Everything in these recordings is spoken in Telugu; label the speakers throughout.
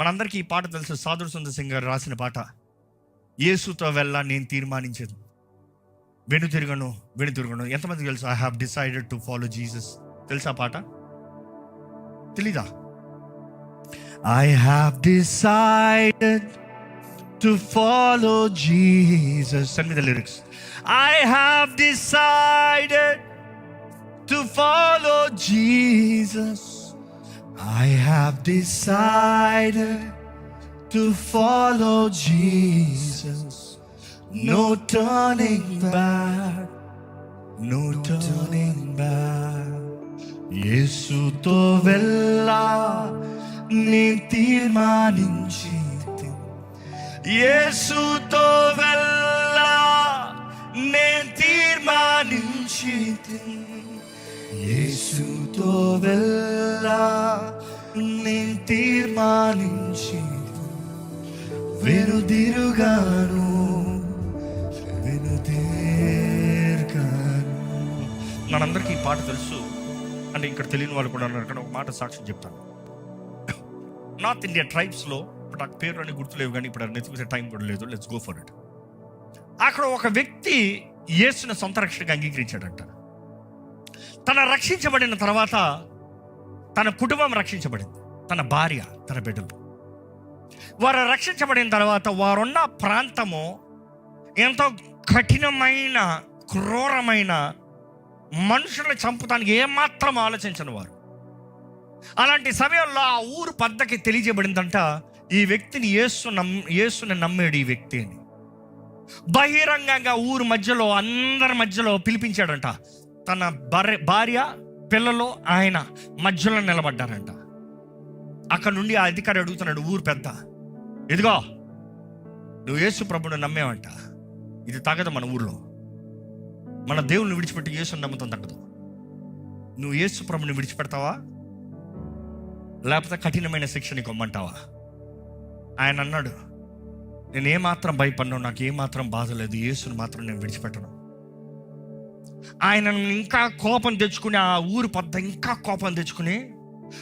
Speaker 1: మనందరికీ ఈ పాట తెలుసు, సాధుర్ సుందర్ సింగ్ గారు రాసిన పాట. యేసుతో వెళ్ళా నేను తీర్మానించదు, వెనుతిరగను. ఎంతమందికి తెలుసు? I have decided to follow Jesus. తెలుసా పాట? తెలీదా? I have decided to follow Jesus. Send me the lyrics. I have decided to follow Jesus. I have decided to follow Jesus. No turning back, no turning back. యేసుతో వెళ్ళా నీ తీర్మానించి, యేసుతో వెళ్ళా నే తీర్మానించి, యేసుతో వెళ్ళా నే తీర్మానించి, వెనుదిరుగాను. మనందరికీ ఈ పాట తెలుసు అంటే ఇక్కడ తెలియని వాళ్ళు కూడా అక్కడ ఒక మాట సాక్ష్యం చెప్తాను. నార్త్ ఇండియా ట్రైబ్స్లో, ఇప్పుడు నాకు పేరు అని గుర్తులేవు కానీ ఇప్పుడు నెతికిసే టైం కూడా లేదు. Let's go for it. అక్కడ ఒక వ్యక్తి యేసుని సొంత రక్షణగా అంగీకరించాడంట. తన రక్షించబడిన తర్వాత తన కుటుంబం రక్షించబడింది, తన భార్య, తన బిడ్డలు. వారు రక్షించబడిన తర్వాత వారున్న ప్రాంతము ఎంతో కఠినమైన, క్రూరమైన, మనుషులను చంపుతానికి ఏమాత్రం ఆలోచించని వారు. అలాంటి సమయంలో ఆ ఊరు పెద్దకి తెలియజేయబడిందంట, ఈ వ్యక్తిని యేసుని నమ్మేడు ఈ వ్యక్తి అని. బహిరంగంగా ఊరు మధ్యలో, అందరి మధ్యలో పిలిపించాడంట. తన భార్య, పిల్లలు, ఆయన మధ్యలో నిలబడ్డారంట. అక్కడ నుండి ఆ అధికారి అడుగుతున్నాడు ఊరు పెద్ద, ఇదిగో నువ్వు యేసు ప్రభుని నమ్మేవంట, ఇది తగదు మన ఊర్లో. మన దేవుని విడిచిపెట్టి యేసుని నమ్ముతాం తగ్గదు. నువ్వు యేసు ప్రభుని విడిచిపెడతావా, లేకపోతే కఠినమైన శిక్షని కొమ్మంటావా? ఆయన అన్నాడు, నేను ఏమాత్రం భయపడ్ను, నాకు ఏమాత్రం బాధ లేదు, యేసుని మాత్రం నేను విడిచిపెట్టను. ఆయన ఇంకా కోపం తెచ్చుకుని, ఆ ఊరు పెద్ద ఇంకా కోపం తెచ్చుకుని,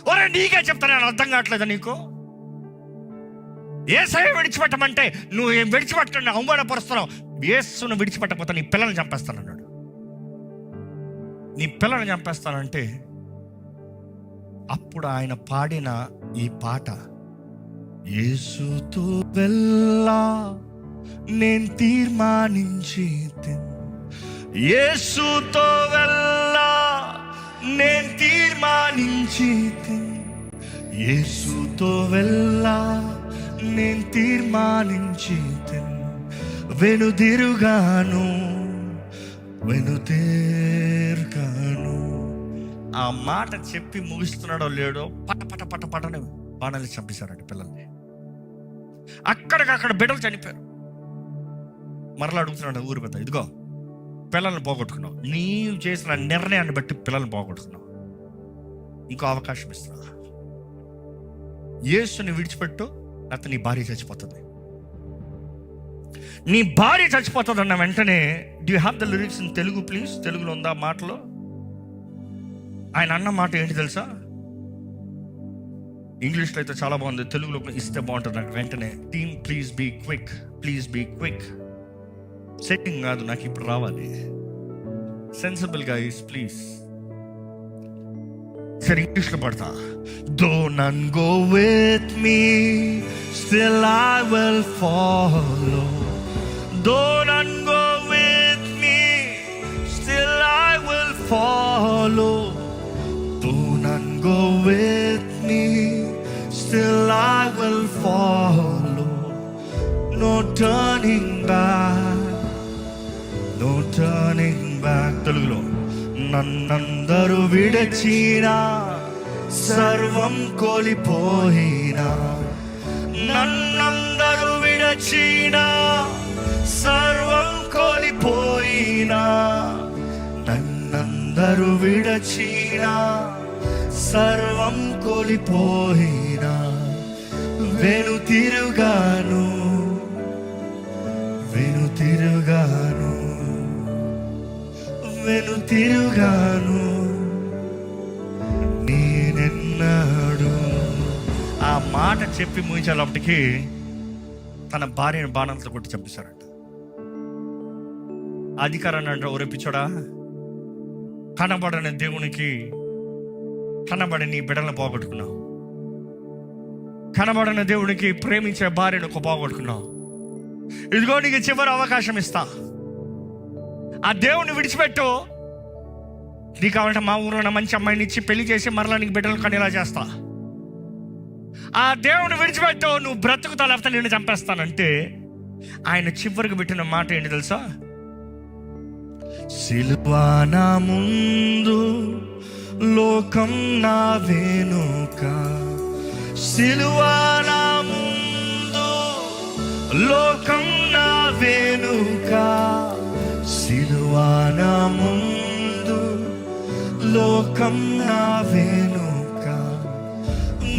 Speaker 1: ఒరే నీకే చెప్తాను, నేను అర్థం కావట్లేదా నీకు? యేసయ్య విడిచిపెట్టమంటే నువ్వు ఏం విడిచిపెట్టను, అవమానపరుస్తున్నావు. యేసును విడిచిపెట్టకపోతే నీ పిల్లల్ని చంపేస్తానన్నాడు. నీ పిల్లల్ని చంపేస్తానంటే అప్పుడు ఆయన పాడిన ఈ పాట, యేసుతో వెళ్ళా నేను తీర్మానించి, యేసుతో వెళ్ళా నేను తీర్మానించి, యేసుతో వెళ్ళా నేను తీర్మానించి, వెనుదిరుగాను. ఆ మాట చెప్పి ముగిస్తున్నాడో లేడో పట పట పట పటని బాణాలు చంపేశారండి పిల్లల్ని. అక్కడికక్కడ బిడ్డలు చనిపోయారు. మరలా అడుగుతున్నాడు ఊరు పెద్ద, ఇదిగో పిల్లల్ని పోగొట్టుకున్నావు, నీవు చేసిన నిర్ణయాన్ని బట్టి పిల్లల్ని పోగొట్టుకున్నావు, ఇంకో అవకాశం ఇస్తున్నా, యేసుని విడిచిపెట్టు, లేకపోతే నీ భార్య చచ్చిపోతుంది. నీ భార్య చచ్చిపోతుంది అన్న వెంటనే, do you have the lyrics in Telugu please? తెలుగులో ఉందా మాటలో? ఆయన అన్న మాట ఏంటి తెలుసా? ఇంగ్లీష్లో అయితే చాలా బాగుంది, తెలుగులో ఇస్తే బాగుంటుంది నాకు. వెంటనే, team please be quick, please be quick. Setting కాదు, నాకు ఇప్పుడు రావాలి. Sensible guys please. సరే ఇంగ్లీష్లో పడతా. దో నన్ go with me still I will follow. Though none go with me still I will follow. Though none go with me still I will follow. No turning back, no turning back. తెలుగులో, నన్నందరూ విడచినా సర్వం కోల్పోయినా, నన్నందరూ విడచినా సర్వం కోల్పోయినా, నన్నందరూ విడచినా సర్వం కోల్పోయినా, వెనుతిరుగాను, వెనుతిరుగాను, వెనుతిరుగాను. నేనెన్నాడు ఆ మాట చెప్పి ముగించేటప్పటికి తన భార్యను బాణంతో కొట్టి చంపేశారంట. అధికారాన్ని అంటే ఒరేపించోడా, కనబడని దేవునికి కనబడని బిడ్డలను పోగొట్టుకున్నావు, కనబడని దేవునికి ప్రేమించే భార్యను పోగొట్టుకున్నావు. ఇదిగో నీకు చివరి అవకాశం ఇస్తా, ఆ దేవుని విడిచిపెట్టు. నీకు కావాలంటే మా ఊరు ఉన్న మంచి అమ్మాయిని ఇచ్చి పెళ్లి చేసి మరలా నీకు బిడ్డలు కనేలా చేస్తా. ఆ దేవుని విడిచిపెట్టు, నువ్వు బ్రతుకుతా లేకపోతే నేను చంపేస్తానంటే ఆయన చివరికి పెట్టిన మాట ఏంటి తెలుసా? సిలువ నా ముందు, లోకం నా వెనుక. సిలువ నా ముందు, లోకం నా వెనుక. సిలువ నా ముందు, లోకం నా వెనుక.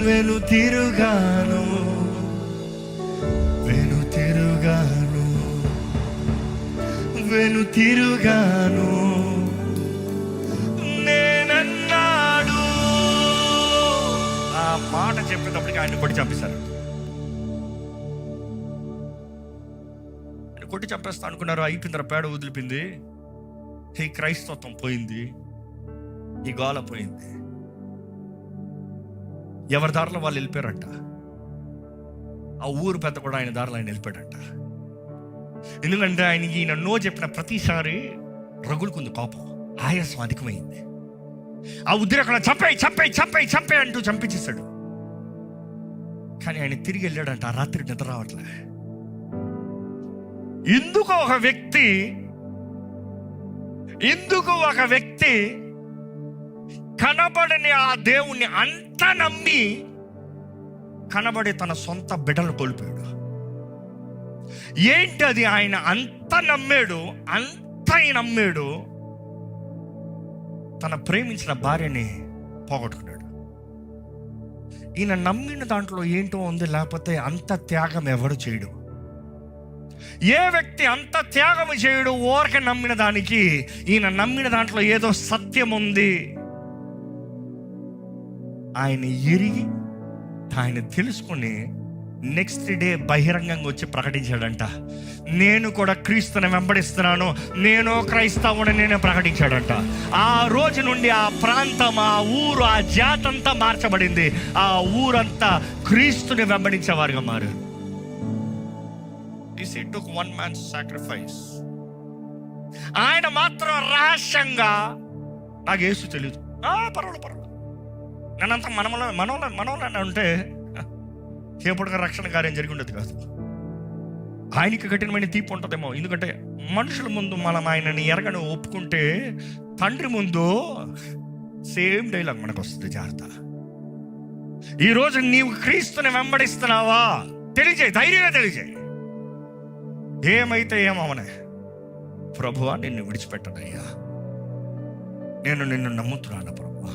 Speaker 1: వెనుతిరుగాను, వెనుతిరుగాను, వెనుతిరుగాను నేనన్నాడు. ఆ మాట చెప్పేటప్పటికి ఆయన కొట్టి చంపేశారు. ఆయన కొట్టి చంపేస్తా అనుకున్నారు. అయిపోయింది, పేడ వదిలిపోయింది, ఈ క్రైస్తత్వం పోయింది, ఈ గోల పోయింది. ఎవరి దారిలో వాళ్ళు వెళ్ళిపోయారంట. ఆ ఊరు పెద్ద కూడా ఆయన దారిలో ఆయన వెళ్ళిపోయాడంట. ఎందుకంటే ఆయనకి ఈయన నో చెప్పిన ప్రతిసారి రగులుకుంది కోపం, ఆయాసం అధికమైంది. ఆ ఉద్రేకం చంపేయి చంపేయి చంపేయి చంపేయి అంటూ చంపించేశాడు. కానీ ఆయన తిరిగి వెళ్ళాడంట. ఆ రాత్రి నిద్ర రావట్లే. ఎందుకు ఒక వ్యక్తి కనబడని ఆ దేవుణ్ణి అంత నమ్మి కనబడి తన సొంత బిడ్డలు కోల్పోయాడు. ఏంటి అది? ఆయన అంత నమ్మాడు, తన ప్రేమించిన భార్యని పోగొట్టుకున్నాడు. ఈయన నమ్మిన దాంట్లో ఏంటో ఉంది, లేకపోతే అంత త్యాగం ఎవరు చేయడు. ఏ వ్యక్తి అంత త్యాగం చేయడు ఊరకే నమ్మిన దానికి? ఈయన నమ్మిన దాంట్లో ఏదో సత్యం ఉంది. ఆయన ఎరిగి, ఆయన తెలుసుకుని నెక్స్ట్ డే బహిరంగంగా వచ్చి ప్రకటించాడంట, నేను కూడా క్రీస్తుని వెంబడిస్తున్నాను, నేను క్రైస్తవుని నేను ప్రకటించాడంట. ఆ రోజు నుండి ఆ ప్రాంతం, ఆ ఊరు, ఆ జాతంతా మార్చబడింది. ఆ ఊరంతా క్రీస్తుని వెంబడించేవారుగా మారారు. It took one man's sacrifice. ఆయన మాత్రం రహస్యంగా, నాకు యేసు తెలియదు, పర్వాలేదు నన్నంత మనవలన్న ఉంటే ఎప్పుడుగా రక్షణ కార్యం జరిగి ఉండదు కాదు. ఆయనకి కఠినమైన తీర్పు ఉంటుందేమో. ఎందుకంటే మనుషుల ముందు మనం ఆయనని ఎరగని ఒప్పుకుంటే తండ్రి ముందు సేమ్ డైలాగ్ మనకు వస్తుంది. జాగ్రత్త. ఈరోజు నీవు క్రీస్తుని వెంబడిస్తున్నావా? తెలియజేయి, ధైర్యంగా తెలియజేయి. ఏమైతే ఏమవనే, ప్రభువా నిన్ను విడిచిపెట్టనయ్యా, నేను నిన్ను నమ్ముతున్నాను ప్రభువా.